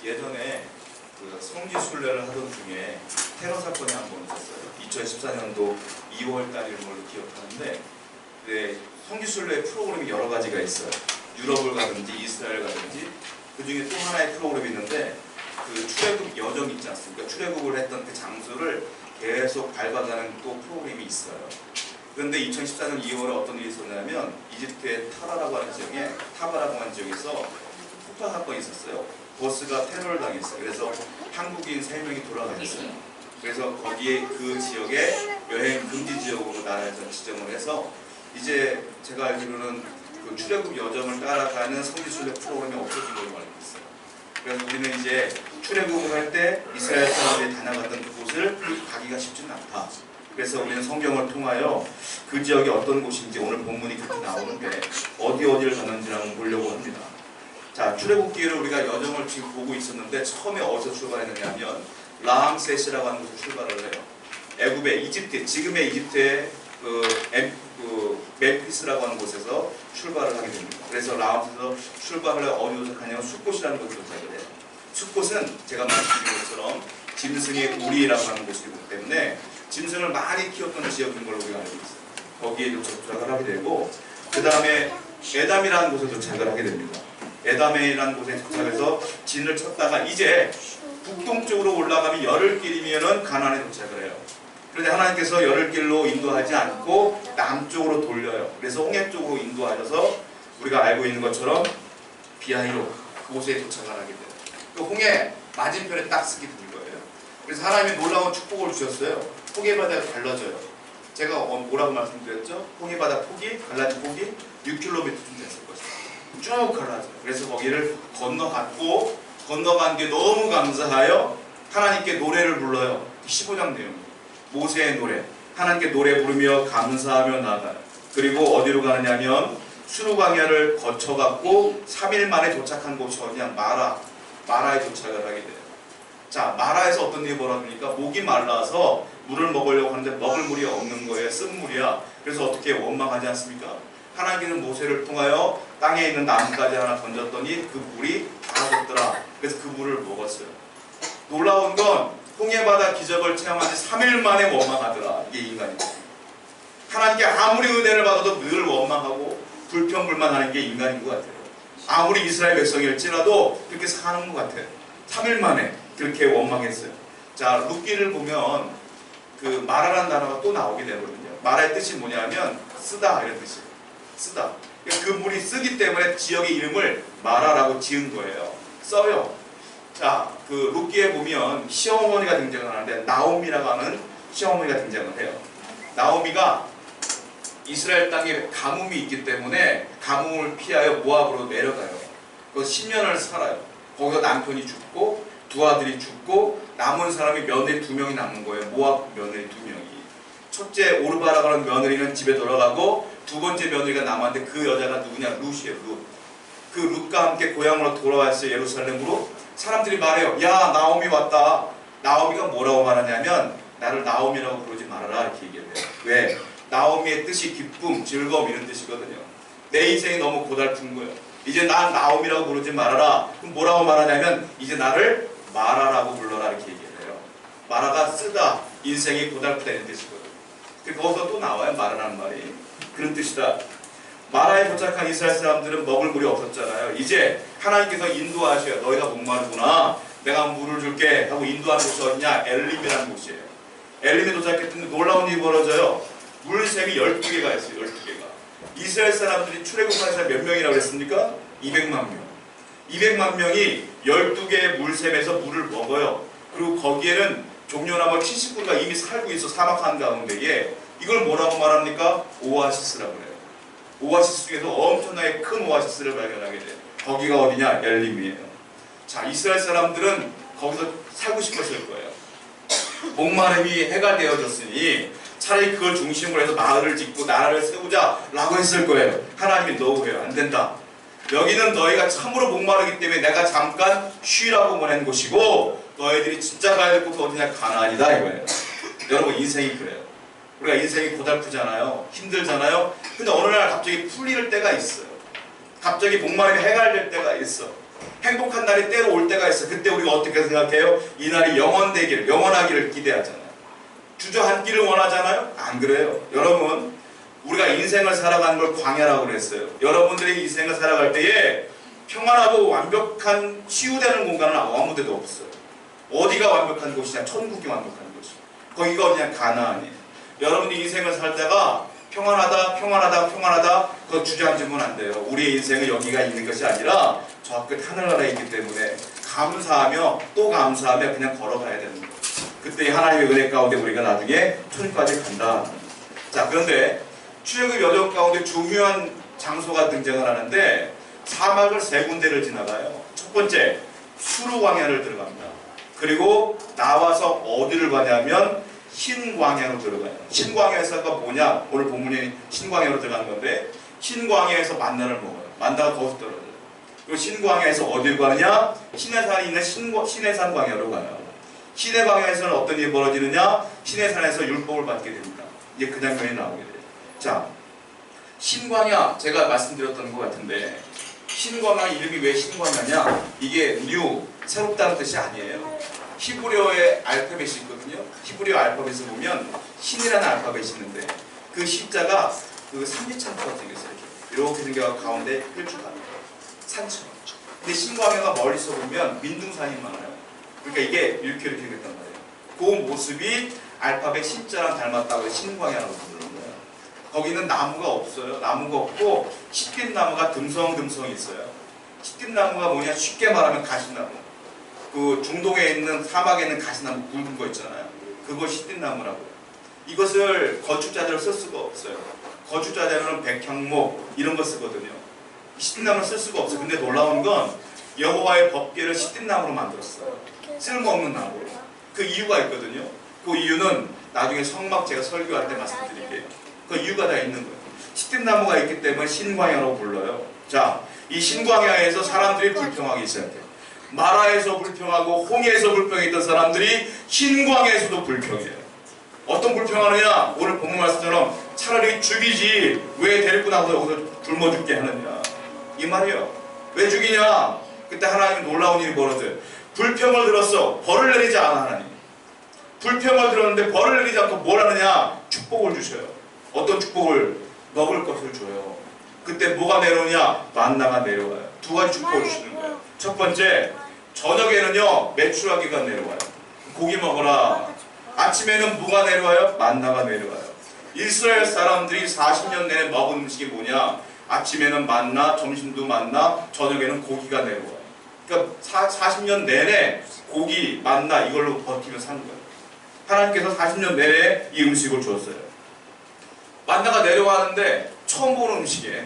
예전에 그 성지순례를 하던 중에 테러 사건이 한 번 있었어요. 2014년도 2월 달인 걸로 기억하는데, 네, 성지순례 프로그램이 여러 가지가 있어요. 유럽을 가든지 이스라엘 가든지, 그 중에 또 하나의 프로그램이 있는데, 그 출애굽 여정 있지 않습니까? 출애굽을 했던 그 장소를 계속 밟아가는 또 프로그램이 있어요. 그런데 2014년 2월에 어떤 일이 있었냐면, 이집트의 타바라고 하는 지역에서 폭파 사건이 있었어요. 버스가 테러를 당했어요. 그래서 한국인 3명이 돌아가셨어요. 그래서 거기에 그 지역에 여행 금지 지역으로 나라에서 지정을 해서, 이제 제가 알기로는 그 출애굽 여정을 따라가는 성지순례 프로그램이 없어진 걸로 알고 있어요. 그래서 우리는 이제 출애굽을 할 때 이스라엘 사람들이 다녀갔던 그곳을 가기가 쉽지는 않다. 그래서 우리는 성경을 통하여 그 지역이 어떤 곳인지, 오늘 본문이 그렇게 나오는데 어디를 갔는지를 한번 보려고 합니다. 자, 출애굽기를 우리가 여정을 지금 보고 있었는데, 처음에 어디서 출발했느냐 하면 라암세스라고 하는 곳에서 출발을 해요. 애굽의 이집트, 지금의 이집트의 멤피스라고 하는 곳에서 출발을 하게 됩니다. 그래서 라암에서 출발을 해 어디로 도착하냐면 숫곳이라는 곳에 도착을 해요. 숫곳은 제가 말씀드린 것처럼 짐승의 우리라고 하는 곳이기 때문에 짐승을 많이 키웠던 지역인 걸로 우리가 알고 있어요. 거기에 도착을 하게 되고, 그 다음에 에담이라는 곳에 도착을 하게 됩니다. 에담이라는 곳에 도착해서 진을 쳤다가 이제 북동쪽으로 올라가면 열흘길이면은 가나안에 도착을 해요. 그런데 하나님께서 열흘길로 인도하지 않고 남쪽으로 돌려요. 그래서 홍해 쪽으로 인도하셔서 우리가 알고 있는 것처럼 비하이로 그곳에 도착을 하게 돼요. 그 홍해 맞은편에 딱 쓰게 된 거예요. 그래서 하나님이 놀라운 축복을 주셨어요. 홍해 바다가 갈라져요. 제가 뭐라고 말씀드렸죠? 홍해 바다 폭이, 갈라진 폭이 6km쯤 됐을 것이다. 쭉 갈라져요. 그래서 거기를 건너간 게 너무 감사하여 하나님께 노래를 불러요. 15장 내용. 모세의 노래. 하나님께 노래 부르며 감사하며 나가요. 그리고 어디로 가느냐면 수르광야를 거쳐갖고 3일 만에 도착한 곳이 어디냐? 마라에 도착을 하게 돼요. 자, 마라에서 어떤 일이 벌어집니까? 목이 말라서 물을 먹으려고 하는데 먹을 물이 없는 거예요. 쓴물이야. 그래서 어떻게 원망하지 않습니까? 하나님께는 모세를 통하여 땅에 있는 나뭇가지 하나 던졌더니 그 물이 다 졌더라. 그래서 그 물을 먹었어요. 놀라운 건 홍해바다 기적을 체험한 지 3일 만에 원망하더라. 이게 인간이고, 하나님께 아무리 은혜를 받아도 늘 원망하고 불평불만하는 게 인간인 것 같아요. 아무리 이스라엘 백성일지라도 그렇게 사는 것 같아요. 3일 만에 그렇게 원망했어요. 자, 룻기를 보면 그 마라라는 단어가 또 나오게 되거든요. 마라의 뜻이 뭐냐면 쓰다, 이런 뜻이에요. 쓰다. 그 물이 쓰기 때문에 지역의 이름을 마라라고 지은 거예요. 써요. 자, 그 룻기에 보면 시어머니가 등장을 하는데 나오미라고 하는 시어머니가 등장을 해요. 나오미가 이스라엘 땅에 가뭄이 있기 때문에 가뭄을 피하여 모압으로 내려가요. 거기서 10년을 살아요. 거기서 남편이 죽고 두 아들이 죽고 남은 사람이 며느리 2명이 남은 거예요. 모압 며느리 2명이. 첫째 오르바라고 하는 며느리는 집에 돌아가고 두 번째 며느리가 남았는데 그 여자가 누구냐? 룻이에요. 룻. 그 룻과 함께 고향으로 돌아왔어요. 예루살렘으로. 사람들이 말해요. 야, 나오미 왔다. 나오미가 뭐라고 말하냐면 나를 나오미라고 부르지 말아라, 이렇게 얘기해요. 왜? 나오미의 뜻이 기쁨, 즐거움 이런 뜻이거든요. 내 인생이 너무 고달픈 거예요. 이제 난 나오미라고 부르지 말아라. 그럼 뭐라고 말하냐면 이제 나를 마라라고 불러라, 이렇게 얘기해요. 마라가 쓰다, 인생이 고달프다 이런 뜻이거든요. 거기서 또 나와요. 마라라는 말이. 그런 뜻이다. 마라에 도착한 이스라엘 사람들은 먹을 물이 없었잖아요. 이제 하나님께서 인도하셔요. 너희가 목마르구나. 내가 물을 줄게 하고 인도하는 곳이 어디냐? 엘림이라는 곳이에요. 엘림에 도착했더니 놀라운 일이 벌어져요. 물샘이 12개가 있어요. 12개가. 이스라엘 사람들이 출애굽한 사람 몇 명이라고 그랬습니까? 200만 명. 200만 명이 12개의 물샘에서 물을 먹어요. 그리고 거기에는 종려나무 70구가 이미 살고 있어. 사막 한가운데에. 이걸 뭐라고 말합니까? 오아시스라고 해요. 오아시스 중에서 엄청나게 큰 오아시스를 발견하게 돼요. 거기가 어디냐? 엘림이에요. 자, 이스라엘 사람들은 거기서 살고 싶었을 거예요. 목마름이 해결되어졌으니 차라리 그걸 중심으로 해서 마을을 짓고 나라를 세우자 라고 했을 거예요. 하나님이 노우해요. 안 된다. 여기는 너희가 참으로 목마르기 때문에 내가 잠깐 쉬라고 보낸 곳이고 너희들이 진짜 가야 될 곳은 어디냐? 가나안이다 이거예요. 여러분, 인생이 그래요. 우리가 인생이 고달프잖아요. 힘들잖아요. 근데 어느 날 갑자기 풀릴 때가 있어요. 갑자기 목마름이 해결될 때가 있어. 행복한 날이 때로 올 때가 있어. 그때 우리가 어떻게 생각해요? 이 날이 영원되기를, 영원하기를 기대하잖아요. 주저앉기를 원하잖아요? 안 그래요. 여러분, 우리가 인생을 살아가는 걸 광야라고 그랬어요. 여러분들이 인생을 살아갈 때에 평안하고 완벽한 치유되는 공간은 아무 데도 없어요. 어디가 완벽한 곳이냐? 천국이 완벽한 곳이에요. 거기가 그냥 가나안이에요. 여러분이 인생을 살다가 평안하다 그거 주저앉으면 안 돼요. 우리의 인생은 여기가 있는 것이 아니라 저 끝 하늘나라에 있기 때문에 감사하며 또 감사하며 그냥 걸어가야 되는 거예요. 그때 하나님의 은혜 가운데 우리가 나중에 천국까지 간다. 자, 그런데 출애굽 여정 가운데 중요한 장소가 등장을 하는데 사막을 세 군데를 지나가요. 첫 번째, 수르 광야를 들어갑니다. 그리고 나와서 어디를 가냐면 흰광야로 들어가요. 흰광야에서가 뭐냐? 오늘 본문이 흰광야로 들어가는 건데 흰광야에서 만나를 먹어요. 만나가 거기서 떨어져요. 그리고 흰광야에서 어디로 가느냐? 시내산에 있는 시내산 광야로 가요. 시내광야에서는 어떤 일이 벌어지느냐? 시내산에서 율법을 받게 됩니다. 이제 그 장면이 나오게 돼요. 자, 신광야 제가 말씀드렸던 것 같은데 신광야 이름이 왜 신광야냐? 이게 new, 새롭다는 뜻이 아니에요. 히브리어의 알파벳이 있거든요. 히브리어 알파벳을 보면 신이라는 알파벳이 있는데 그 시자가 그 삼지창처럼 생겼어요. 이렇게 생겨서 가운데 펼쳐갑니다. 산처럼. 근데 신광야가 멀리서 보면 민둥산이 많아요. 그러니까 이게 이렇게 생겼단 말이에요. 그 모습이 알파벳 신자랑 닮았다고 신광야라고 부르는 거예요. 거기는 나무가 없어요. 나무가 없고 시띠나무가 듬성듬성 있어요. 시띠나무가 뭐냐? 쉽게 말하면 가시나무. 그 중동에 있는 사막에 있는 가시나무 굵은 거 있잖아요. 그거 시띠나무라고요. 이것을 건축자재로 쓸 수가 없어요. 건축자재로는 백향목 이런 거 쓰거든요. 시띠나무를 쓸 수가 없어요. 근데 놀라운 건 여호와의 법궤를 시띠나무로 만들었어요. 쓸모없는 나무. 그 이유가 있거든요. 그 이유는 나중에 성막 제가 설교할 때 말씀드릴게요. 그 이유가 다 있는 거예요. 시띠나무가 있기 때문에 신광야로 불러요. 자, 이 신광야에서 사람들이 불평하기 시작해요. 마라에서 불평하고 홍해에서 불평했던 사람들이 신광야에서도 불평해요. 어떤 불평하느냐? 오늘 본문 말씀처럼 차라리 죽이지 왜 데리고 나서 여기서 굶어 죽게 하느냐 이 말이에요. 왜 죽이냐? 그때 하나님 놀라운 일이 벌어져요. 불평을 들었어. 벌을 내리지 않아. 하나님 불평을 들었는데 벌을 내리지 않고 뭘 하느냐? 축복을 주셔요. 어떤 축복을? 먹을 것을 줘요. 그때 뭐가 내려오냐? 만나가 내려와요. 두 가지 축복을 주시는 거예요. 첫 번째, 저녁에는요 메추라기가 내려와요. 고기 먹어라. 아침에는 뭐가 내려와요? 만나가 내려와요. 이스라엘 사람들이 40년 내내 먹은 음식이 뭐냐? 아침에는 만나, 점심도 만나, 저녁에는 고기가 내려와요. 그러니까 40년 내내 고기, 만나 이걸로 버티며 사는 거예요. 하나님께서 40년 내내 이 음식을 주었어요. 만나가 내려가는데 처음 보는 음식이에요.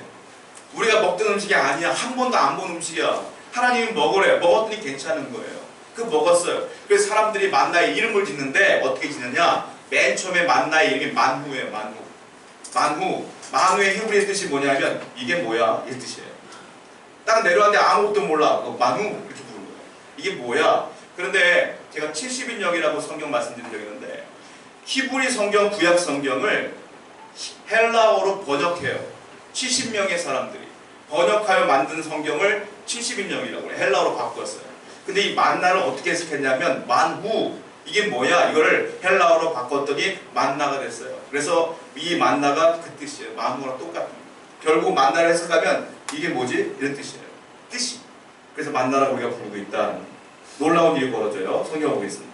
우리가 먹던 음식이 아니야. 한 번도 안 본 음식이야. 하나님이 먹으래. 먹었더니 괜찮은 거예요. 그 먹었어요. 그래서 사람들이 만나의 이름을 짓는데 어떻게 짓느냐? 맨 처음에 만나의 이름이 만후예요. 만후. 만후의 히브리 뜻이 뭐냐면 이게 뭐야? 이 뜻이에요. 딱 내려왔는데 아무것도 몰라. 만후 이렇게 부른 거예요. 이게 뭐야? 그런데 제가 70인역이라고 성경 말씀드린 적이 있는데 히브리 성경, 구약 성경을 헬라어로 번역해요. 70명의 사람들이 번역하여 만든 성경을 70인역이라고 해요. 헬라어로 바꿨어요. 근데 이 만나를 어떻게 해석했냐면 만후 이게 뭐야? 이거를 헬라어로 바꿨더니 만나가 됐어요. 그래서 이 만나가 그 뜻이에요. 만후랑 똑같은 결국 만나를 해석하면 이게 뭐지? 이런 뜻이에요. 뜻이. 그래서 만나라고 우리가 부르고 있다. 놀라운 일이 벌어져요. 성경 보겠습니다.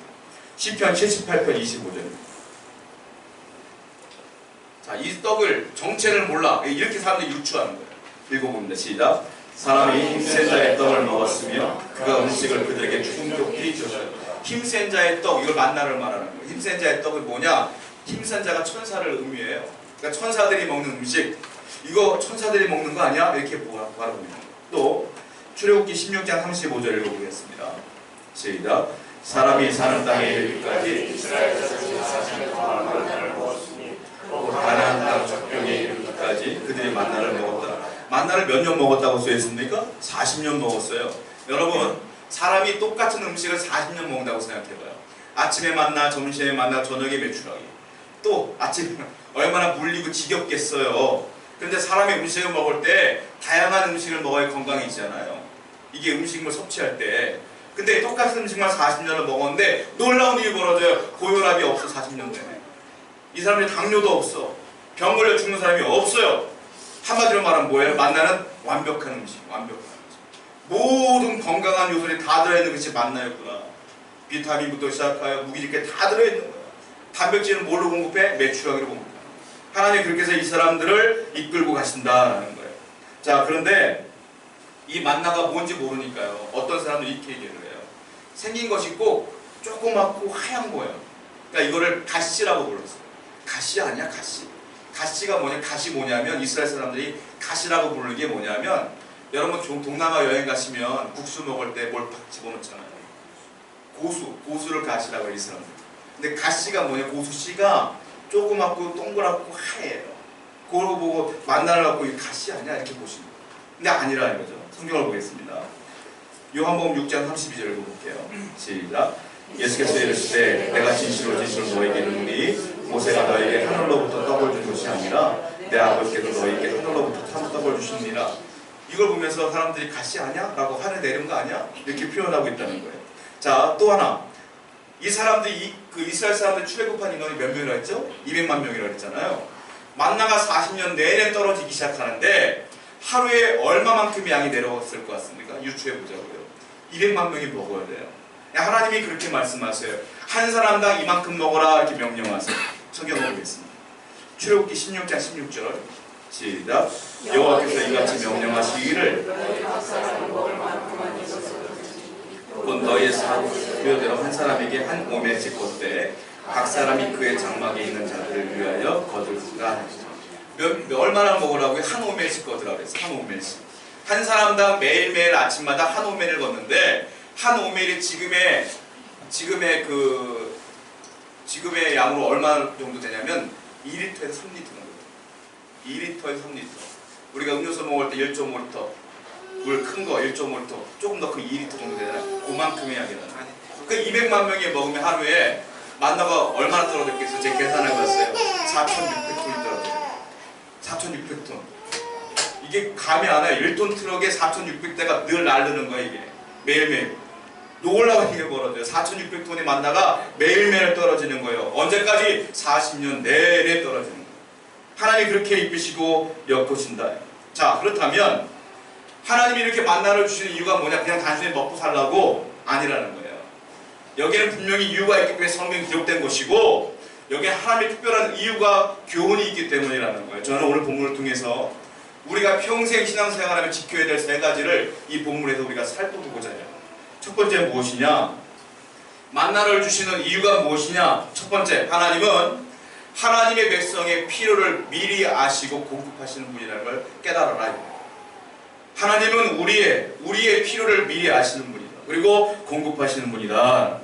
시편 78편 25절입니다. 자, 이 떡을 정체를 몰라. 이렇게 사람들이 유추하는 거예요. 읽어봅니다. 시작. 사람이 힘센 자의 떡을 먹었으며 그가 음식을 그들에게 충족히 주셨어요. 힘센 자의 떡, 이걸 만나를 말하는 거예요. 힘센 자의 떡은 뭐냐? 힘센 자가 천사를 의미해요. 그러니까 천사들이 먹는 음식, 이거 천사들이 먹는 거 아니야? 이렇게 말합니다. 또 출애굽기 16장 35절 읽어보겠습니다. 시작. 사람이 사는 땅에 이르기까지 이스라엘 자손이 40년 동안 만나를 먹었으니 가나안 땅 적경에 이르기까지 그들이 만나를 먹었다. 만나를 몇 년 먹었다고 써있습니까? 40년 먹었어요. 여러분, 사람이 똑같은 음식을 40년 먹는다고 생각해봐요. 아침에 만나, 점심에 만나, 저녁에 메추라기. 또 아침에 얼마나 물리고 지겹겠어요. 그런데 사람이 음식을 먹을 때 다양한 음식을 먹어야 건강해지잖아요. 이게 음식물 섭취할 때. 근데 똑같은 음식만 40년을 먹었는데 놀라운 일이 벌어져요. 고혈압이 없어 40년 내내. 이 사람이 당뇨도 없어. 병 걸려 죽는 사람이 없어요. 한마디로 말하면 뭐예요? 만나는 완벽한 음식, 완벽한 음식. 모든 건강한 요소들이 다 들어있는 것이 만나였구나. 비타민부터 시작하여 무기질게 다 들어있는 거야. 단백질은 뭘로 공급해? 메추라기로 공급해. 하나님 그렇게 해서 이 사람들을 이끌고 가신다라는 거예요. 자, 그런데 이 만나가 뭔지 모르니까요. 어떤 사람들이 이렇게 얘기를 해요. 생긴 것이 꼭 조그맣고 하얀 거예요. 그러니까 이거를 가시라고 불렀어요. 가시 아니야, 가시. 가시가 뭐냐? 가시 뭐냐면 이스라엘 사람들이 가시라고 부르는 게 뭐냐면 여러분 동남아 여행 가시면 국수 먹을 때 뭘 팍 집어넣잖아요. 고수를 가시라고 해요, 이 사람들. 근데 가시가 뭐냐? 고수씨가 조그맣고 동그랗고 하얘요. 그걸 보고 만나를 갖고 이 가시 아니야? 이렇게 보시는 거예요. 근데 아니라는 거죠. 성경을 보겠습니다. 요한복음 6장 32절을 볼게요. 시작. 예수께서 이르시되 내가 진실로 너에게 이르노니 모세가 너에게 하늘로부터 떡을 준 것이 아니라 내 아버지께서 너에게 하늘로부터 떡을 주시니라. 이걸 보면서 사람들이 가시 아니야? 라고 하늘 내린 거 아니야? 이렇게 표현하고 있다는 거예요. 자, 또 하나. 이 사람들이 그 이스라엘 사람들 출애굽한 인원이 몇 명이라 했죠? 200만 명이라고 했잖아요. 만나가 40년 내내 떨어지기 시작하는데 하루에 얼마만큼의 양이 내려왔을 것 같습니까? 유추해 보자고요. 200만 명이 먹어야 돼요. 하나님이 그렇게 말씀하세요. 한 사람당 이만큼 먹어라 이렇게 명령하세요. 성경 보겠습니다. 출애굽기 16장 16절 시작. 여호와께서 이같이 명령하시기를 곧 너희의 사교대로 한 사람에게 한 오멜씩 걷되 각 사람이 그의 장막에 있는 자들을 위하여 거둘까. 얼마나 먹으라고요? 한 오멜씩 걷으라고 했어요. 한 오멜씩. 한 사람당 매일매일 아침마다 한 오멜을 걷는데 한 오멜이 지금의 양으로 얼마 정도 되냐면 2리터에서 3리터 정도. 2리터에서 3리터. 우리가 음료수 먹을 때 1.5리터, 물 큰 거 1.5리터, 조금 더 큰 2리터 정도 되잖아요. 그만큼의 양이잖아요. 그 200만 명이 먹으면 하루에 만나가 얼마나 떨어졌겠어요? 제가 계산해 봤어요. 4,600톤이 떨어져요. 4,600톤. 이게 감이 안 와요. 1톤 트럭에 4,600대가 늘 나르는 거예요, 이게. 매일매일. 놀라운 일이 벌어져요. 4,600톤의 만나가 매일매일 떨어지는 거예요. 언제까지? 40년 내내 떨어지는 거예요. 하나님이 그렇게 이끄시고 엮으신다. 자, 그렇다면 하나님이 이렇게 만나를 주시는 이유가 뭐냐? 그냥 단순히 먹고 살라고? 아니라는 거예요. 여기에는 분명히 이유가 있기 때문에 성경이 기록된 것이고 여기에 하나님의 특별한 이유가 교훈이 있기 때문이라는 거예요. 저는 오늘 본문을 통해서 우리가 평생 신앙생활하면 지켜야 될 3가지를 이 본문에서 우리가 살펴보고자 해요. 첫 번째 무엇이냐? 만나를 주시는 이유가 무엇이냐? 첫 번째, 하나님은 하나님의 백성의 필요를 미리 아시고 공급하시는 분이라는 걸 깨달아라. 하나님은 우리의 필요를 미리 아시는 분이다. 그리고 공급하시는 분이다.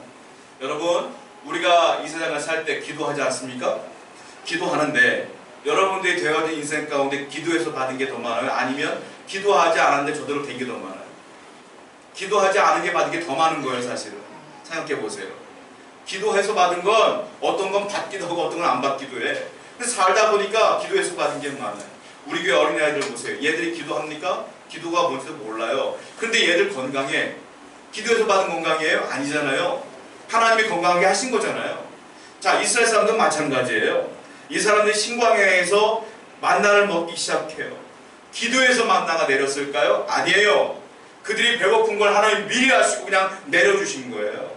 여러분, 우리가 이 세상을 살 때 기도하지 않습니까? 기도하는데 여러분들이 되어진 인생 가운데 기도해서 받은 게 더 많아요? 아니면 기도하지 않았는데 저대로 된 게 더 많아요? 기도하지 않은 게 받은 게 더 많은 거예요, 사실은. 생각해 보세요. 기도해서 받은 건 어떤 건 받기도 하고 어떤 건 안 받기도 해. 근데 살다 보니까 기도해서 받은 게 많아요. 우리 교회 어린아이들 보세요. 얘들이 기도합니까? 기도가 뭔지도 몰라요. 근데 얘들 건강해. 기도해서 받은 건강이에요? 아니잖아요. 하나님이 건강하게 하신 거잖아요. 자, 이스라엘 사람도 마찬가지예요. 이 사람들이 신광야에서 만나를 먹기 시작해요. 기도해서 만나가 내렸을까요? 아니에요. 그들이 배고픈 걸 하나님이 미리 아시고 그냥 내려주신 거예요.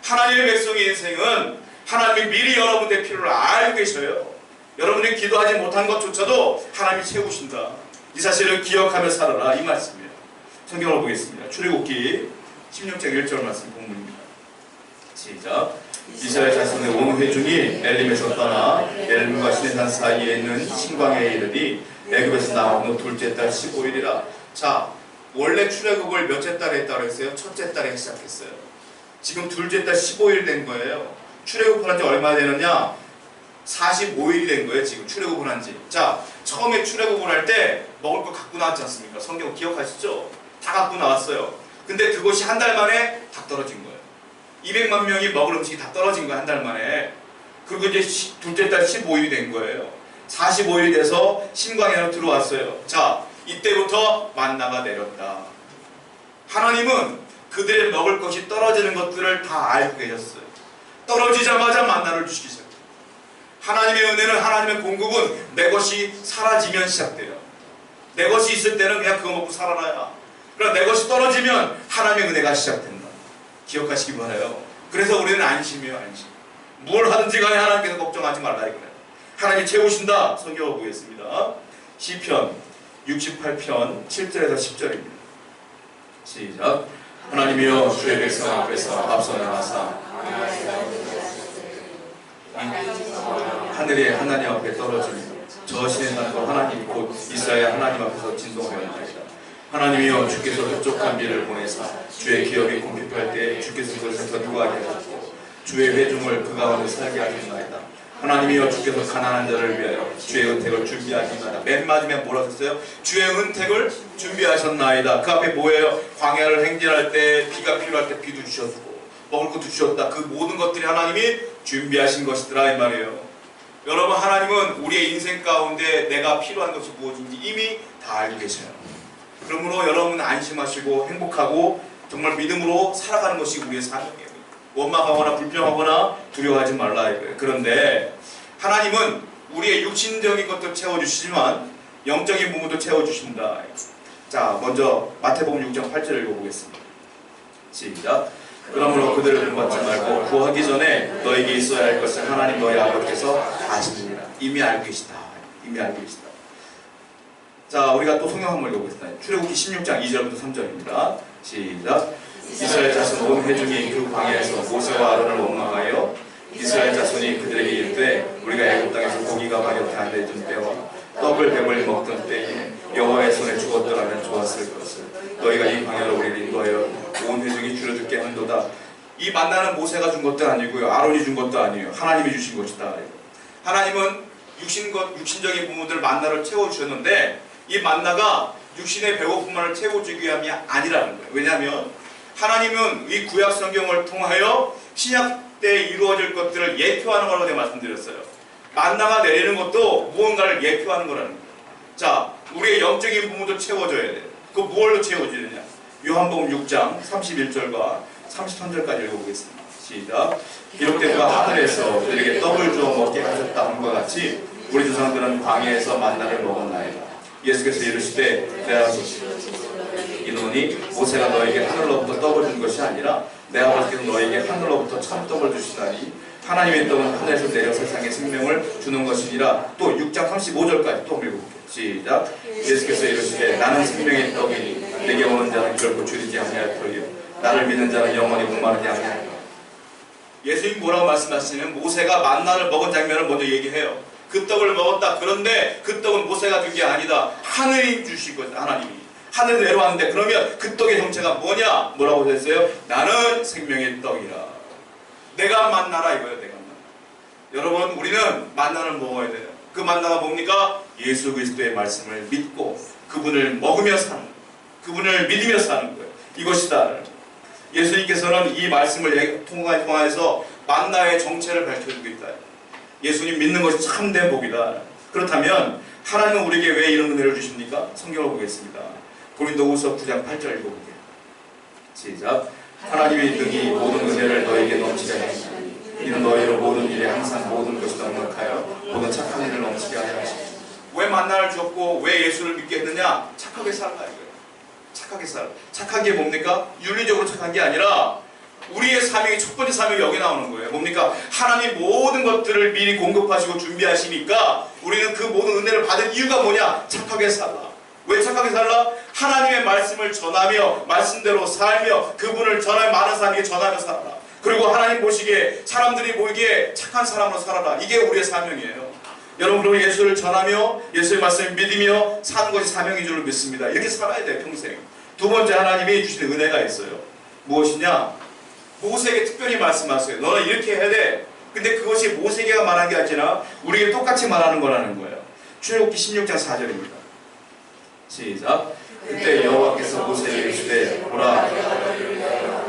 하나님의 백성의 인생은 하나님이 미리 여러분의 필요를 알고 계셔요. 여러분이 기도하지 못한 것조차도 하나님이 채우신다. 이 사실을 기억하며 살아라, 이 말씀이에요. 성경을 보겠습니다. 출애굽기 16장 1절 말씀 본문입니다. 시작. 이스라엘 자손의 온 회중이 엘림에서 떠나 엘림과 시내산 사이에 있는 신광야에 이르니 애굽에서 나온 후 둘째 달 15일이라. 자, 원래 출애굽을 몇째 달에 했다고 했어요? 첫째 달에 시작했어요. 지금 둘째 달 15일 된 거예요. 출애굽을 한 지 얼마 되느냐? 45일이 된 거예요. 지금 출애굽을 한 지. 자, 처음에 출애굽을 할 때 먹을 거 갖고 나왔지 않습니까? 성경 기억하시죠? 다 갖고 나왔어요. 근데 그것이 한 달 만에 다 떨어진 거예요. 200만 명이 먹을 음식이 다 떨어진 거예요. 한 달 만에. 그리고 이제 둘째 달 15일이 된 거예요. 45일이 돼서 신광야로 들어왔어요. 자, 이때부터 만나가 내렸다. 하나님은 그들의 먹을 것이 떨어지는 것들을 다 알고 계셨어요. 떨어지자마자 만나를 주시기 시작해요. 하나님의 은혜는, 하나님의 공급은 내 것이 사라지면 시작돼요. 내 것이 있을 때는 그냥 그거 먹고 살아라야. 그러나 내 것이 떨어지면 하나님의 은혜가 시작된다. 기억하시기 바라요. 그래서 우리는 안심이에요. 안심. 뭘 하든지 간에 하나님께서 걱정하지 말라 이거예요. 하나님이 채우신다. 성경을 보겠습니다. 시편 68편 7절에서 10절입니다. 시작. 하나님이여 주의 백성 앞에서 앞서 나가사 하늘이 하나님 앞에 떨어지며 저 신의 산도 하나님 곧 이스라엘 하나님 앞에서 진동하였나이다. 하나님이여 주께서 흡족한 비를 보내사 주의 기업이 공핍할 때 주께서 그것을 견고하게 하셨고 주의 회중을 그 가운데 살게 하셨나이다. 하나님이여 주께서 가난한 자를 위하여 주의 은택을 준비하셨나이다. 맨 마지막에 뭐라고 했어요? 주의 은택을 준비하셨나이다. 그 앞에 뭐예요? 광야를 행진할 때 비가 필요할 때 비도 주셨고 먹을 것도 주셨다. 그 모든 것들이 하나님이 준비하신 것이더라 이 말이에요. 여러분, 하나님은 우리의 인생 가운데 내가 필요한 것이 무엇인지 이미 다 알고 계셔요. 그러므로 여러분 안심하시고 행복하고 정말 믿음으로 살아가는 것이 우리의 사명이에요. 원망하거나 불평하거나 두려워하지 말라 이거예요. 그런데 하나님은 우리의 육신적인 것도 채워주시지만 영적인 부분도 채워주신다. 자, 먼저 마태복음 6장 8절을 읽어보겠습니다. 시작. 그러므로 그들을 본받지 말고 구하기 전에 너에게 있어야 할 것을 하나님 너희 아버지께서 아시느니라. 이미 알고 계시다. 이미 알고 계시다. 자, 우리가 또 성경 한번 읽어보겠습니다. 출애굽기 16장 2절부터 3절입니다. 시작. 이스라엘 자손 온 회중이 그 광야에서 모세와 아론을 원망하여 이스라엘 자손이 그들에게 이르되 우리가 애굽 땅에서 고기가 마렵게 안 되던 때와 떡을 배불리 먹던 때에 여호와의 손에 죽었더라면 좋았을 것을 너희가 이 광야로 우리를 인도하여 온 회중이 주를 듣게 한도다. 이 만나는 모세가 준 것도 아니고요, 아론이 준 것도 아니에요. 하나님이 주신 것이다. 하나님은 육신적인 부분들 만나를 채워주셨는데 이 만나가 육신의 배고픔만을 채워주기 위함이 아니라는 거예요. 왜냐하면 하나님은 이 구약 성경을 통하여 신약 때 이루어질 것들을 예표하는 거라고 제가 말씀드렸어요. 만나가 내리는 것도 무언가를 예표하는 거라는 거예요. 자, 우리의 영적인 부분도 채워줘야 돼요. 그 무엇로 채워지느냐? 요한복음 6장 31절과 33절까지 읽어보겠습니다. 시작. 기록된 바 하늘에서 그들에게 떡을 주어 먹게 하셨다 함과 같이 우리 조상들은 광야에서 만나를 먹었나이다. 예수께서 이르시되 내가 이노니 모세가 너에게 하늘로부터 떡을 준 것이 아니라 내 아버지께서 너에게 하늘로부터 참떡을 주시다니 하나님의 떡은 하늘에서 내려 세상에 생명을 주는 것이니라. 또 6장 35절까지 또 읽어볼게요. 시작. 예수께서 이르시되 나는 생명의 떡이니 내게 오는 자는 결코 줄이지 아니할 터이요 나를 믿는 자는 영원히 목마르지 아니하리라. 예수님 뭐라고 말씀하시냐면 모세가 만나를 먹은 장면을 먼저 얘기해요. 그 떡을 먹었다. 그런데 그 떡은 모세가 준 게 아니다. 하늘이 주신 거죠. 하나님이. 하늘에 내려왔는데 그러면 그 떡의 정체가 뭐냐? 뭐라고 했어요? 나는 생명의 떡이라. 내가 만나라 이거예요. 내가 만나. 여러분, 우리는 만나를 먹어야 돼요. 그 만나가 뭡니까? 예수 그리스도의 말씀을 믿고 그분을 먹으며 사는 거예요. 그분을 믿으며 사는 거예요. 이것이다. 예수님께서는 이 말씀을 통해서 만나의 정체를 밝혀주고 있다. 예수님 믿는 것이 참된 복이다. 그렇다면 하나님은 우리에게 왜 이런 은혜를 주십니까? 성경을 보겠습니다. 고린도후서 9장 8절 읽어볼게요. 시작. 하나님의 능히 모든 은혜를 너에게 넘치게 하시니 이는 너희로 모든 일에 항상 모든 것이 넉넉하여 모든 착한 일을 넘치게 하여 하시니. 왜 만나를 주었고 왜 예수를 믿게 했느냐? 착하게 살라 이거예요. 착하게 살라. 착한 게 뭡니까? 윤리적으로 착한 게 아니라 우리의 사명이, 첫 번째 사명이 여기 나오는 거예요. 뭡니까? 하나님 모든 것들을 미리 공급하시고 준비하시니까 우리는 그 모든 은혜를 받은 이유가 뭐냐? 착하게 살라. 왜 착하게 살라? 하나님의 말씀을 전하며 말씀대로 살며 그분을 전하며 많은 사람에게 전하며 살아라. 그리고 하나님 보시기에 사람들이 보이기에 착한 사람으로 살아라. 이게 우리의 사명이에요. 여러분, 그리고 예수를 전하며 예수의 말씀을 믿으며 사는 것이 사명인 줄로 믿습니다. 이렇게 살아야 돼요, 평생. 두 번째, 하나님이 주시는 은혜가 있어요. 무엇이냐? 모세에게 특별히 말씀하세요. 너는 이렇게 해야 돼. 근데 그것이 모세에게가 말한 게 아니라 우리에게 똑같이 말하는 거라는 거예요. 출애굽기 16장 4절입니다. 시작. 그때 여호와께서 모세에게 이르시되 보라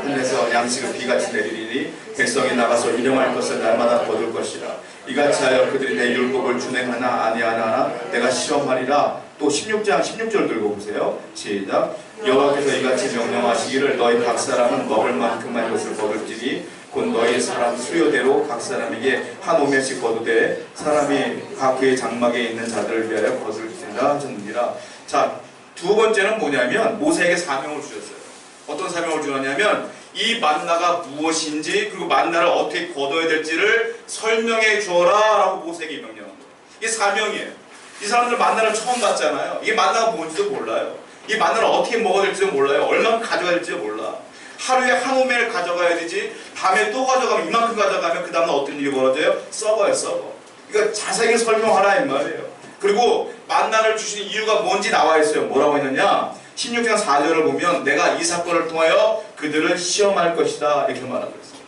하늘에서 양식을 비같이 내리리니 백성이 나가서 일용할 것을 날마다 거둘 것이라. 이같이 하여 그들이 내 율법을 준행하나 아니하나 내가 시험하리라. 또 16장 16절 들고 보세요. 시작. 여호와께서 이같이 명령하시기를 너희 각 사람은 먹을 만큼만 이것을 거둘지니 곧 너희 사람 수요대로 각 사람에게 한 오멜씩 거두되 사람이 각 그의 장막에 있는 자들을 위하여 거둘지라 하셨느니라. 자, 두 번째는 뭐냐면 모세에게 사명을 주셨어요. 어떤 사명을 주었냐면 이 만나가 무엇인지 그리고 만나를 어떻게 거둬야 될지를 설명해 주어라 라고 모세에게 명령한 거예요. 이게 사명이에요. 이 사람들 만나를 처음 봤잖아요. 이게 만나가 뭔지도 몰라요. 이 만나를 어떻게 먹어야 될지도 몰라요. 얼마나 가져가야 될지도 몰라. 하루에 한 오멜을 가져가야 되지 밤에 또 가져가면 이만큼 가져가면 그 다음날 어떤 일이 벌어져요? 썩어요, 썩어. 그러니까 자세히 설명하라 이 말이에요. 그리고 만나를 주신 이유가 뭔지 나와 있어요. 뭐라고 했느냐? 16장 4절을 보면 내가 이 사건을 통하여 그들을 시험할 것이다 이렇게 말하고 있어요.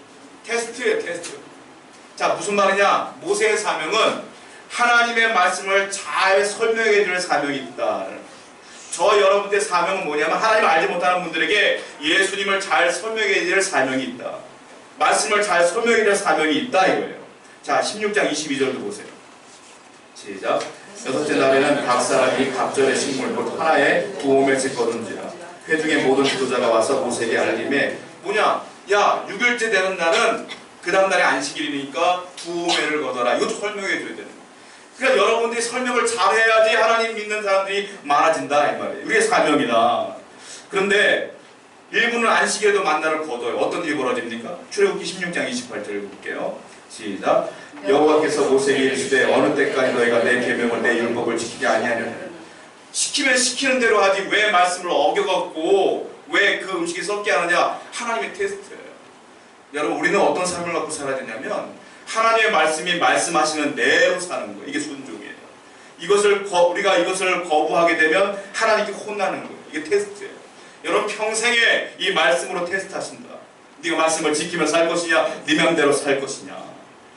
테스트예요, 테스트. 자, 무슨 말이냐? 모세의 사명은 하나님의 말씀을 잘 설명해 줄 사명이 있다. 저 여러분들의 사명은 뭐냐면 하나님을 알지 못하는 분들에게 예수님을 잘 설명해 줄 사명이 있다. 말씀을 잘 설명해 줄 사명이 있다 이거예요. 자, 16장 22절도 보세요. 시작. 여섯째 날에는 각 사람이 각절의 식물 곧 하나에 2오멜씩 거둔지라. 회중의 모든 지도자가 와서 모세에게 알림해 뭐냐? 야, 6일째 되는 날은 그 다음 날이 안식일이니까 2오멜을 거둬라. 이것도 설명해 줘야 되는 거예요. 그러니까 여러분들이 설명을 잘해야지 하나님 믿는 사람들이 많아진다 이 말이에요. 우리의 사명이다. 그런데 일부는 안식일에도 만나를 거둬요. 어떤 일이 벌어집니까? 출애굽기 16장 28절을 볼게요. 시작. 여호와께서 모세에게 이르시되 어느 때까지 너희가 내 계명을 내 율법을 지키지 아니하느냐. 시키면 시키는 대로 하지 왜 말씀을 어겨갖고 왜 그 음식이 썩게 하느냐. 하나님의 테스트예요. 여러분 우리는 어떤 삶을 갖고 살아야 되냐면 하나님의 말씀이 말씀하시는 대로 사는 거예요. 이게 순종이에요. 우리가 이것을 거부하게 되면 하나님께 혼나는 거예요. 이게 테스트예요. 여러분 평생에 이 말씀으로 테스트하신다. 네가 말씀을 지키며 살 것이냐 네 맘대로 살 것이냐.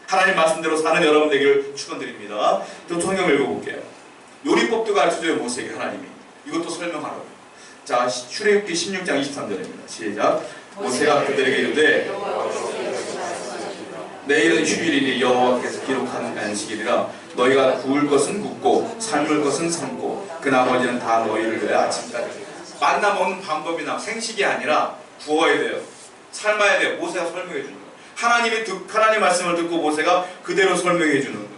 하나님 말씀대로 사는 여러분 되기를 축원드립니다. 또 성경 읽어볼게요. 요리법도 가르쳐줘요. 모세에게 하나님이. 이것도 설명하라고요. 자, 출애굽기 16장 23절입니다. 시작. 모세가 그들에게 이르되 내일은 휴일이니 여호와께서 기록한 안식일이라 너희가 구울 것은 굽고 삶을 것은 삶고 그 나머지는 다 너희를 위해 아침까지. 만나 먹는 방법이나 생식이 아니라 구워야 돼요. 삶아야 돼요. 모세가 설명해 주는 거예요. 하나님 말씀을 듣고 모세가 그대로 설명해 주는 거예요.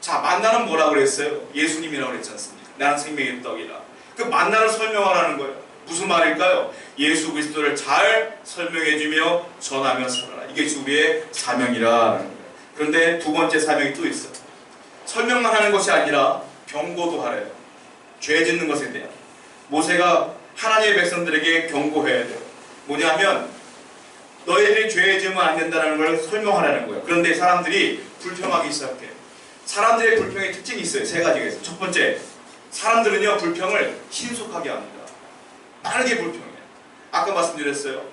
자, 만나는 뭐라고 그랬어요? 예수님이라고 그랬지 않습니까? 나는 생명의 떡이라. 그 만나를 설명하라는 거예요. 무슨 말일까요? 예수 그리스도를 잘 설명해 주며 전하며 살아라. 이게 우리의 사명이라는 거예요. 그런데 두 번째 사명이 또 있어요. 설명만 하는 것이 아니라 경고도 하래요. 죄 짓는 것에 대한. 모세가 하나님의 백성들에게 경고해야 돼요. 뭐냐면 너희들이 죄 지으면 안 된다는 걸 설명하라는 거예요. 그런데 사람들이 불평하기 시작해요. 사람들의 불평의 특징이 있어요. 세 가지가 있어요. 첫 번째, 사람들은요 불평을 신속하게 합니다. 빠르게 불평해요. 아까 말씀드렸어요.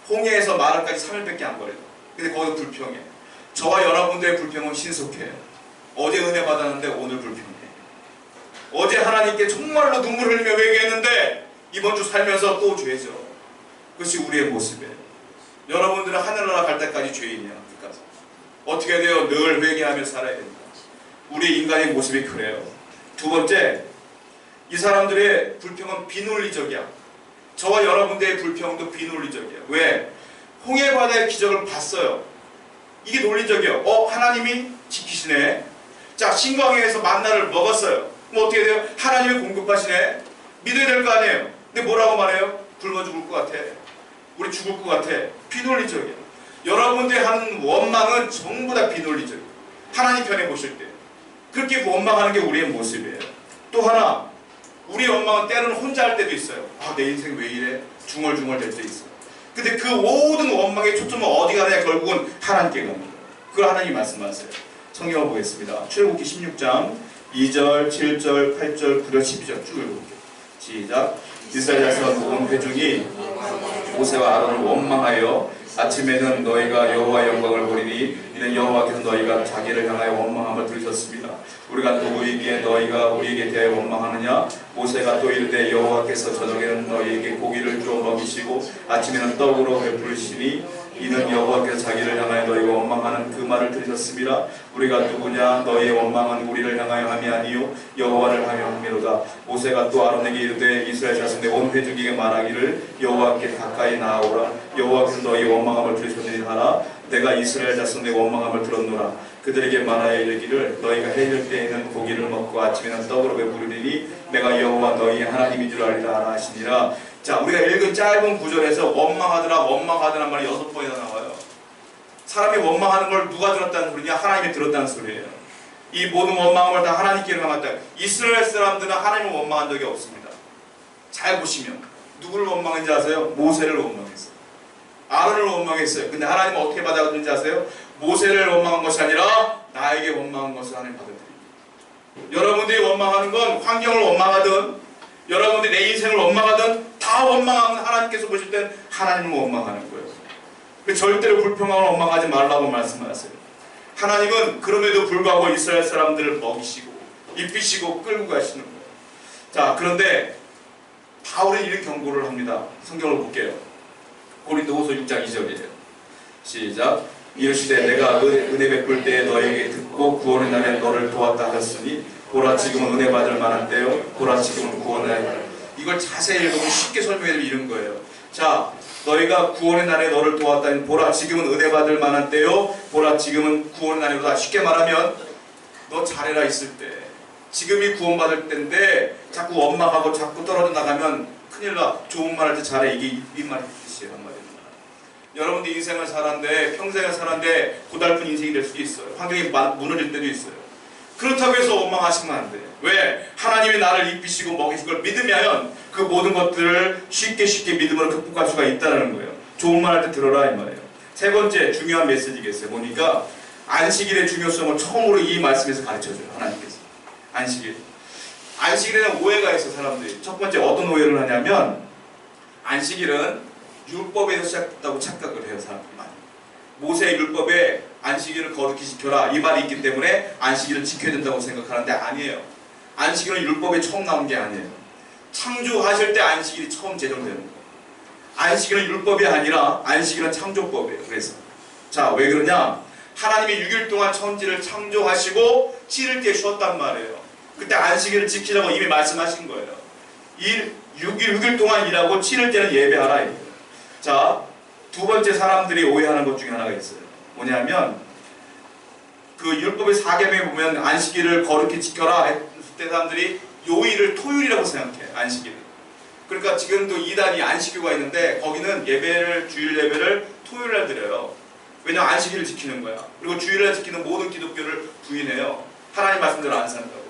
홍해에서 마라까지 3일밖에 안 걸려요. 근데 거기서 불평해. 저와 여러분들의 불평은 신속해요. 어제 은혜 받았는데 오늘 불평해. 어제 하나님께 정말로 눈물 흘리며 회개했는데 이번 주 살면서 또 죄죠. 그것이 우리의 모습이에요. 여러분들은 하늘나라 갈 때까지 죄인이야. 끝까지. 어떻게 돼요? 늘 회개하며 살아야 됩니다. 우리 인간의 모습이 그래요. 두 번째, 이 사람들의 불평은 비논리적이야. 저와 여러분들의 불평도 비논리적이야. 왜? 홍해바다의 기적을 봤어요. 이게 논리적이에요. 하나님이 지키시네. 자, 신광야에서 만나를 먹었어요. 그럼 어떻게 돼요? 하나님이 공급하시네. 믿어야 될 거 아니에요. 근데 뭐라고 말해요? 굶어 죽을 것 같아. 우리 죽을 것 같아. 비논리적이야. 여러분들이 하는 원망은 전부 다 비논리적이에요. 하나님 편에 보실 때. 그렇게 원망하는 게 우리의 모습이에요. 또 하나, 우리의 원망은 때로는 혼자 할 때도 있어요. 내 인생 왜 이래? 중얼중얼 될 때 있어요. 근데 그 모든 원망의 초점은 어디 가냐? 결국은 하나님께 갑니다. 그걸 하나님 말씀하세요. 성경을 보겠습니다. 출애굽기 16장 2절, 7절, 8절, 9절, 12절 쭉 읽어볼게요. 시작. 이스라엘 자손 온 회중이 모세와 아론을 원망하여 아침에는 너희가 여호와의 영광을 보리니 이는 여호와께서 너희가 자기를 향하여 원망함을 들으셨습니다. 우리가 누구이기에 너희가 우리에게 대하여 원망하느냐? 모세가 또 이르되 여호와께서 저녁에는 너희에게 고기를 주어 먹이시고 아침에는 떡으로 베푸시니 이는 여호와께서 자기를 향하여 너희가 원망하는 그 말을 들으셨습니다. 우리가 누구냐? 너희의 원망은 우리를 향하여 함이 아니요 여호와를 향하여 함이로다. 모세가 또 아론에게 이르되 이스라엘 자손의 온 회중에게 말하기를 여호와께 가까이 나아오라. 여호와께서 너희의 원망함을 들으셨느니 하라. 내가 이스라엘 자손의 원망함을 들었노라. 그들에게 말하여 이르기를 너희가 해질 때에는 고기를 먹고 아침에는 떡으로 배부르리니 내가 여호와 너희의 하나님인 줄 알리라 하라 하시니라. 자, 우리가 읽은 짧은 구절에서 원망하더라 말이 6번이나 나와요. 사람이 원망하는 걸 누가 들었다는 소리냐? 하나님이 들었다는 소리예요. 이 모든 원망을 다 하나님께 향했다. 이스라엘 사람들은 하나님을 원망한 적이 없습니다. 잘 보시면 누구를 원망했는지 아세요? 모세를 원망했어요. 아론을 원망했어요. 근데 하나님은 어떻게 받아들인지 아세요? 모세를 원망한 것이 아니라 나에게 원망한 것을 하나님 받아들입니다. 여러분들이 원망하는 건 환경을 원망하든 여러분들이 내 인생을 원망하든 다 원망하는 하나님께서 보실 땐 하나님을 원망하는 거예요. 절대로 불평하고 원망하지 말라고 말씀하세요. 하나님은 그럼에도 불구하고 이스라엘 사람들을 먹이시고 입히시고 끌고 가시는 거예요. 자, 그런데 바울은 이런 경고를 합니다. 성경을 볼게요. 고린도후서 6장 2절이에요. 시작. 이르시되 내가 은혜 베풀 때에 너에게 듣고 구원의 날에 너를 도왔다 하셨으니 보라 지금은 은혜 받을 만한 때요 보라 지금은 구원의 날. 이걸 자세히 읽으면 쉽게 설명해드리면 이런 거예요. 자, 너희가 구원의 날에 너를 도왔다니 보라 지금은 은혜 받을 만한 때요 보라 지금은 구원의 날이로다. 쉽게 말하면 너 잘해라 있을 때 지금이 구원받을 때인데 자꾸 원망하고 자꾸 떨어져 나가면 큰일 나. 좋은 말 할 때 잘해. 이게 이 말이 뜻이에요. 한마디로. 여러분들 인생을 살았는데 평생을 살았는데 고달픈 인생이 될 수도 있어요. 환경이 무너질 때도 있어요. 그렇다고 해서 원망하시면 안 돼요. 왜? 하나님이 나를 입히시고 먹이신 걸 믿으면 그 모든 것들을 쉽게 믿음으로 극복할 수가 있다는 거예요. 좋은 말 할 때 들어라 이 말이에요. 세 번째 중요한 메시지겠어요. 보니까 안식일의 중요성을 처음으로 이 말씀에서 가르쳐줘요. 하나님께서. 안식일. 안식일에는 오해가 있어 사람들이. 첫 번째 어떤 오해를 하냐면 안식일은 율법에서 시작됐다고 착각을 해요. 사람들이 많이. 모세의 율법에 안식일을 거룩히 지켜라 이 말이 있기 때문에 안식일을 지켜야 된다고 생각하는데 아니에요. 안식일은 율법에 처음 나온 게 아니에요. 창조하실 때 안식일이 처음 제정되는 거예요. 안식일은 율법이 아니라 안식일은 창조법이에요. 그래서 자, 왜 그러냐? 하나님이 6일 동안 천지를 창조하시고 7일째 쉬었단 말이에요. 그때 안식일을 지키라고 이미 말씀하신 거예요. 6일 동안 일하고 7일째는 예배하라. 자, 두 번째 사람들이 오해하는 것 중에 하나가 있어요. 뭐냐면 그 율법의 4계명에 보면 안식일을 거룩히 지켜라 했을 때 사람들이 요일을 토요일이라고 생각해. 안식일. 그러니까 지금도 이단이 안식교가 있는데 거기는 주일 예배를 토요일날 드려요. 왜냐면 안식일을 지키는 거야. 그리고 주일날 지키는 모든 기독교를 부인해요. 하나님 말씀대로 안 산다고.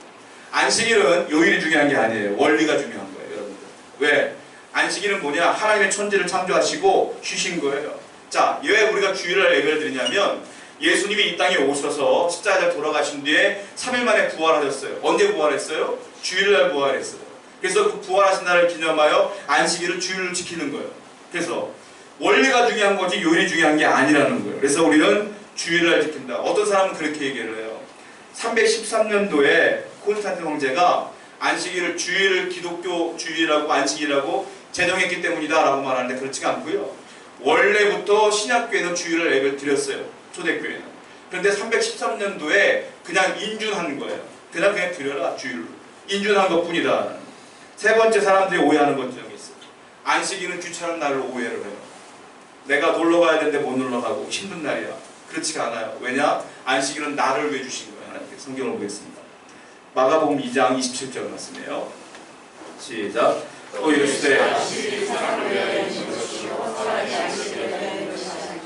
안식일은 요일이 중요한 게 아니에요. 원리가 중요한 거예요. 여러분들. 왜? 안식일은 뭐냐? 하나님의 천지를 창조하시고 쉬신 거예요. 자, 왜 우리가 주일날 예배를 드리냐면 예수님이 이 땅에 오셔서 십자가에 돌아가신 뒤에 3일 만에 부활하셨어요. 언제 부활했어요? 주일날 부활했어요. 그래서 그 부활하신 날을 기념하여 안식일을 주일로 지키는 거예요. 그래서 원리가 중요한 거지 요일이 중요한 게 아니라는 거예요. 그래서 우리는 주일날 지킨다. 어떤 사람은 그렇게 얘기를 해요. 313년도에 콘스탄틴 황제가 안식일을 주일을 기독교 주일이라고 안식일이라고 제정했기 때문이다 라고 말하는데 그렇지가 않고요. 원래부터 신약교회는 주일을 예배를 드렸어요. 초대교회는. 그런데 313년도에 그냥 인준한 거예요. 그냥 드려라 주일로. 인준한 것 뿐이다. 세 번째 사람들이 오해하는 것 중에 있어요. 안식일은 귀찮은 날로 오해를 해요. 내가 놀러 가야 되는데 못 놀러 가고 힘든 날이야. 그렇지가 않아요. 왜냐? 안식일은 나를 위해 주신 거예요. 하나님께. 성경을 보겠습니다. 마가복음 2장 27절 말씀이에요. 시작. 또 이르시되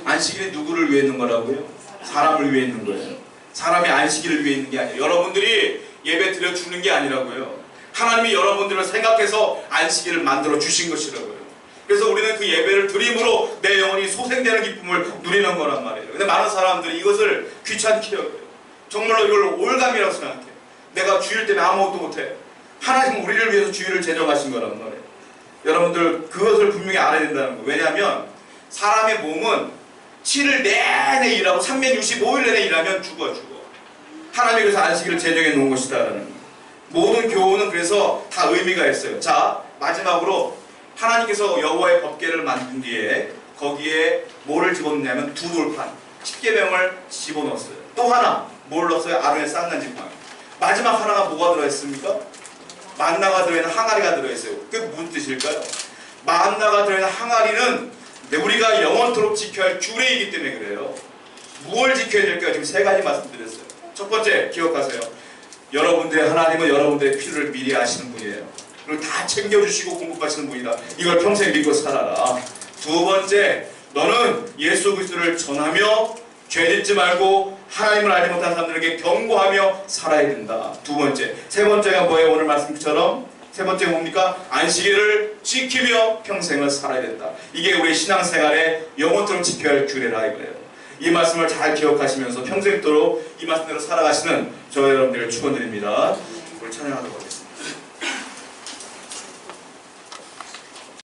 안식일이 누구를 위해 있는 거라고요? 사람을 위해 있는 거예요. 사람이 안식일을 위해 있는 게 아니에요. 여러분들이 예배 드려주는 게 아니라고요. 하나님이 여러분들을 생각해서 안식일을 만들어 주신 것이라고요. 그래서 우리는 그 예배를 드림으로 내 영혼이 소생되는 기쁨을 누리는 거란 말이에요. 근데 많은 사람들이 이것을 귀찮게 여겨요. 정말로 이걸 올감이라고 생각해요. 내가 주일 때문에 아무것도 못해. 하나님은 우리를 위해서 주일을 제정하신 거란 말이에요. 여러분들 그것을 분명히 알아야 된다는 거예요. 왜냐하면 사람의 몸은 7일 내내 일하고 365일 내내 일하면 죽어. 하나님이 그래서 안식일을 제정해 놓은 것이다라는 모든 교훈은 그래서 다 의미가 있어요. 자, 마지막으로 하나님께서 여호와의 법궤를 만든 뒤에 거기에 뭐를 집어넣냐면 두 돌판, 십계명을 집어넣었어요. 또 하나 뭘 넣었어요? 아론의 쌍난 지팡이. 마지막 하나가 뭐가 들어있습니까? 만나가 들어있는 항아리가 들어있어요. 그게 무슨 뜻일까요? 만나가 들어있는 항아리는 우리가 영원토록 지켜야 할 규례이기 때문에 그래요. 무엇을 지켜야 될까요? 지금 세 가지 말씀드렸어요. 첫 번째 기억하세요. 여러분들의 하나님은 여러분들의 필요를 미리 아시는 분이에요. 그리고 다 챙겨주시고 공급하시는 분이다. 이걸 평생 믿고 살아라. 두 번째, 너는 예수 그리스도를 전하며 죄짓지 말고 하나님을 알지 못한 사람들에게 경고하며 살아야 된다. 두 번째. 세 번째가 뭐예요? 오늘 말씀처럼 세 번째가 뭡니까? 안식일을 지키며 평생을 살아야 된다. 이게 우리 신앙생활의 영원토록 지켜야 할 규례라 이거예요. 이 말씀을 잘 기억하시면서 평생도록 이 말씀대로 살아가시는 저 여러분들을 축원드립니다. 우리 찬양하도록